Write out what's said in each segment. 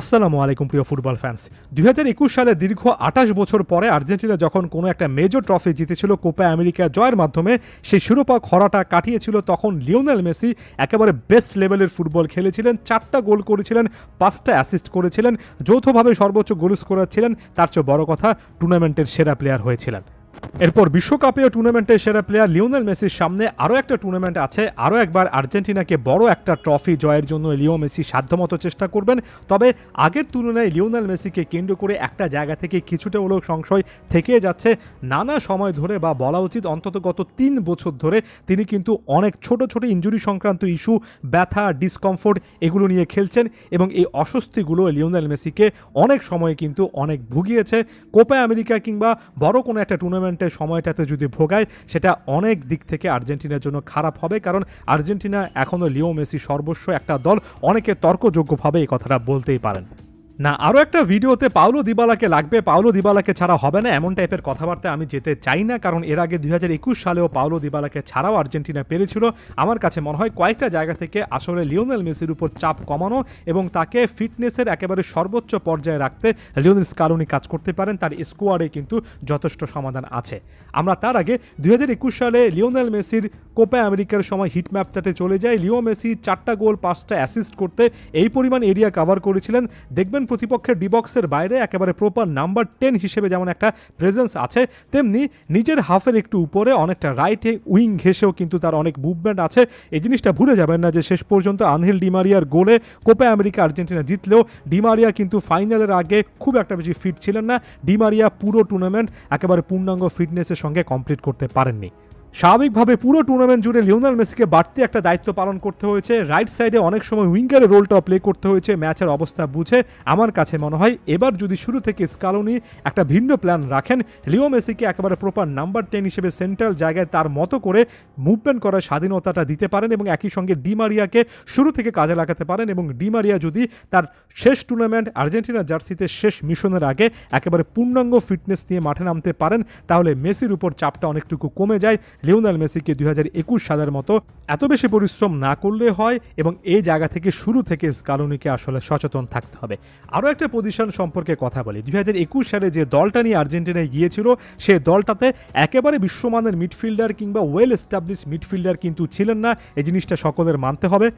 আসসালামু আলাইকুম প্রিয় ফুটবল ফ্যান্স। 2021 সালে দীর্ঘ 28 বছর পরে আর্জেন্টিনা যখন কোনো একটা মেজর ট্রফি জিতেছিল কোপা আমেরিকা জয়ের মাধ্যমে, সেই শিরোপা খরাটা কাটিয়েছিল, তখন লিওনেল মেসি একেবারে বেস্ট লেভেলের ফুটবল খেলেছিলেন। 4টা গোল করেছিলেন, 5টা অ্যাসিস্ট করেছিলেন, যৌথভাবে সর্বোচ্চ গোল স্কোরার ছিলেন। তার চেয়ে বড় কথা, টুর্নামেন্টের সেরা প্লেয়ার হয়েছিলেন। এরপর বিশ্বকাপেও টুর্নামেন্টের সেরা প্লেয়ার লিওনেল মেসির সামনে আরও একটা টুর্নামেন্ট আছে। আরও একবার আর্জেন্টিনাকে বড় একটা ট্রফি জয়ের জন্য লিও মেসি সাধ্যমতো চেষ্টা করবেন। তবে আগের তুলনায় লিওনেল মেসিকে কেন্দ্র করে একটা জায়গা থেকে কিছুটা হলেও সংশয় থেকে যাচ্ছে। নানা সময় ধরে, বা বলা উচিত অন্তত গত 3 বছর ধরে, তিনি কিন্তু অনেক ছোট ছোট ইনজুরি সংক্রান্ত ইস্যু, ব্যথা, ডিসকমফোর্ট এগুলো নিয়ে খেলছেন, এবং এই অস্বস্তিগুলো লিওনেল মেসিকে অনেক সময় কিন্তু অনেক ভুগিয়েছে। কোপা আমেরিকা কিংবা বড় কোনো একটা টুর্নামেন্টের সময়টাতে যদি ভোগায়, সেটা অনেক দিক থেকে আর্জেন্টিনার জন্য খারাপ হবে, কারণ আর্জেন্টিনা এখনও লিও মেসি সর্বস্ব একটা দল। অনেকে তর্কযোগ্যভাবে এই কথাটা বলতেই পারেন। না, আরও একটা ভিডিওতে পাওলো দিবালাকে লাগবে, পাওলো দিবালাকে ছাড়া হবে না, এমন টাইপের কথাবার্তা আমি যেতে চাই না, কারণ এর আগে 2021 সালেও পাওলো দিবালাকে ছাড়াও আর্জেন্টিনা পেরেছিল। আমার কাছে মনে হয় কয়েকটা জায়গা থেকে আসলে লিওনেল মেসির উপর চাপ কমানো এবং তাকে ফিটনেসের একেবারে সর্বোচ্চ পর্যায়ে রাখতে লিওনেল স্কালোনি কাজ করতে পারেন। তার স্কোয়াডে কিন্তু যথেষ্ট সমাধান আছে। আমরা তার আগে 2021 সালে লিওনেল মেসির কোপা আমেরিকার সময় হিট ম্যাপটাতে চলে যায়। লিও মেসি 4টা গোল 5টা অ্যাসিস্ট করতে এই পরিমাণ এরিয়া কভার করেছিলেন। দেখবেন প্রতিপক্ষের ডিবক্সের বাইরে একেবারে প্রপার নাম্বার 10 হিসেবে যেমন একটা প্রেজেন্স আছে, তেমনি নিজের হাফের একটু উপরে অনেকটা রাইটে উইং ঘেসেও কিন্তু তার অনেক মুভমেন্ট আছে। এই জিনিসটা ভুলে যাবেন না যে শেষ পর্যন্ত আনহেল ডিমারিয়ার গোলে কোপা আমেরিকা আর্জেন্টিনা জিতলেও ডিমারিয়া কিন্তু ফাইনালের আগে খুব একটা বেশি ফিট ছিলেন না। ডিমারিয়া পুরো টুর্নামেন্ট একেবারে পূর্ণাঙ্গ ফিটনেসের সঙ্গে কমপ্লিট করতে পারেননি। স্বাভাবিকভাবে পুরো টুর্নামেন্ট জুড়ে লিওনেল মেসিকে বাড়তি একটা দায়িত্ব পালন করতে হয়েছে। রাইট সাইডে অনেক সময় উইঙ্গারের রোলটা প্লে করতে হয়েছে ম্যাচের অবস্থা বুঝে। আমার কাছে মনে হয় এবার যদি শুরু থেকে স্কালোনি একটা ভিন্ন প্ল্যান রাখেন, লিও মেসিকে একেবারে প্রপার নাম্বার 10 হিসেবে সেন্ট্রাল জায়গায় তার মতো করে মুভমেন্ট করার স্বাধীনতাটা দিতে পারেন, এবং একই সঙ্গে ডিমারিয়াকে শুরু থেকে কাজে লাগাতে পারেন, এবং ডিমারিয়া যদি তার শেষ টুর্নামেন্ট আর্জেন্টিনা জার্সিতে শেষ মিশনের আগে একেবারে পূর্ণাঙ্গ ফিটনেস নিয়ে মাঠে নামতে পারেন, তাহলে মেসির উপর চাপটা অনেকটুকু কমে যায়। লিওনেল মেসিকে 2021 সালের মতো এত বেশি পরিশ্রম না করলে হয়, এবং এই জায়গা থেকে শুরু থেকে স্কালোনিকে আসলে সচেতন থাকতে হবে। আরও একটা পজিশন সম্পর্কে কথা বলি। 2021 সালে যে দলটা নিয়ে আর্জেন্টিনায় গিয়েছিল, সেই দলটাতে একেবারে বিশ্বমানের মিডফিল্ডার কিংবা ওয়েল এস্টাবলিশ মিডফিল্ডার কিন্তু ছিলেন না। এই জিনিসটা সকলের মানতে হবে।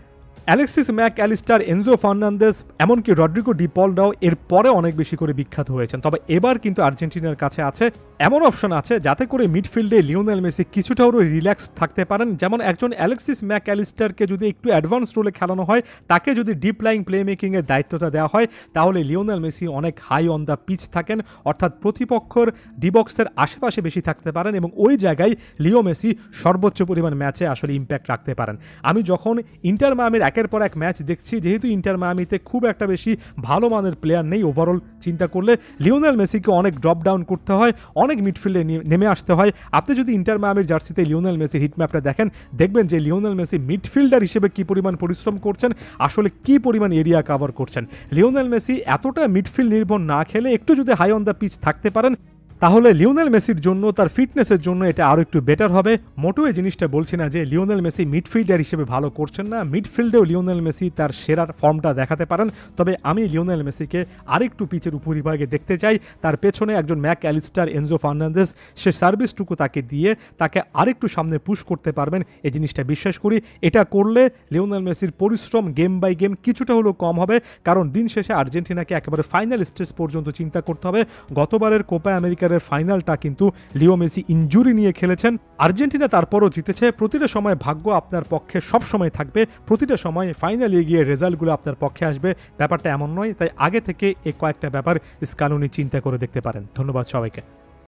Alexis Mac Allister, Enzo Fernandez, এমনকি রড্রিগো ডি পলরাও এর পরে অনেক বেশি করে বিখ্যাত হয়েছেন। তবে এবার কিন্তু আর্জেন্টিনার কাছে আছে এমন অপশন আছে যাতে করে মিডফিল্ডে লিওনেল মেসি কিছুটা হলেও রিল্যাক্স থাকতে পারেন। যেমন একজন অ্যালেক্সিস ম্যাক অ্যালিস্টারকে যদি একটু অ্যাডভান্স রোলে খেলানো হয়, তাকে যদি ডিপ লাইং প্লে মেকিংয়ের দায়িত্বটা দেওয়া হয়, তাহলে লিওনেল মেসি অনেক হাই অন দ্য পিচ থাকেন, অর্থাৎ প্রতিপক্ষর ডিবক্সের আশেপাশে বেশি থাকতে পারেন, এবং ওই জায়গায় লিও মেসি সর্বোচ্চ পরিমাণ ম্যাচে আসলে ইম্প্যাক্ট রাখতে পারেন। আমি যখন ইন্টার মায়ামির একের পর এক ম্যাচ দেখছি, যেহেতু ইন্টার মায়ামিতে খুব একটা বেশি ভালো মানের প্লেয়ার নেই, ওভারঅল চিন্তা করলে লিওনেল মেসিকে অনেক ড্রপ ডাউন করতে হয়, অনেক মিডফিল্ডে নেমে আসতে হয়। আপনি যদি ইন্টার মায়ামির জার্সিতে লিওনেল মেসির হিটম্যাপটা দেখেন, দেখবেন যে লিওনেল মেসি মিডফিল্ডার হিসেবে কী পরিমাণ পরিশ্রম করছেন, আসলে কী পরিমাণ এরিয়া কভার করছেন। লিওনেল মেসি এতটা মিডফিল্ড নির্ভর না খেলে একটু যদি হাই অন দ্য পিচ থাকতে পারেন, তাহলে লিওনেল মেসির জন্য, তার ফিটনেসের জন্য এটা আরও একটু বেটার হবে। মোটেও এই জিনিসটা বলছি না যে লিওনেল মেসি মিডফিল্ডার হিসেবে ভালো করছেন না, মিডফিল্ডেও লিওনেল মেসি তার সেরার ফর্মটা দেখাতে পারেন। তবে আমি লিওনেল মেসিকে আরেকটু পিচের উপরিভাগে দেখতে চাই। তার পেছনে একজন ম্যাক অ্যালিস্টার, এনজো ফার্নান্দেজ, সে সার্ভিসটুকু তাকে দিয়ে তাকে আরেকটু সামনে পুশ করতে পারবেন, এই জিনিসটা বিশ্বাস করি। এটা করলে লিওনেল মেসির পরিশ্রম গেম বাই গেম কিছুটা হলেও কম হবে, কারণ দিন শেষে আর্জেন্টিনাকে একেবারে ফাইনাল স্টেজ পর্যন্ত চিন্তা করতে হবে। গতবারের কোপা আমেরিকা ফাইনালটা কিন্তু লিও মেসি ইনজুরি নিয়ে খেলেছেন। আর্জেন্টিনা তারপরও জিতেছে। প্রতিটা সময় ভাগ্য আপনার পক্ষে সব সময় থাকবে, প্রতিটা সময় ফাইনালে গিয়ে রেজাল্টগুলো আপনার পক্ষে আসবে, ব্যাপারটা এমন নয়। তাই আগে থেকে এই কয়েকটা ব্যাপার স্কালোনি চিন্তা করে দেখতে পারেন। ধন্যবাদ সবাইকে।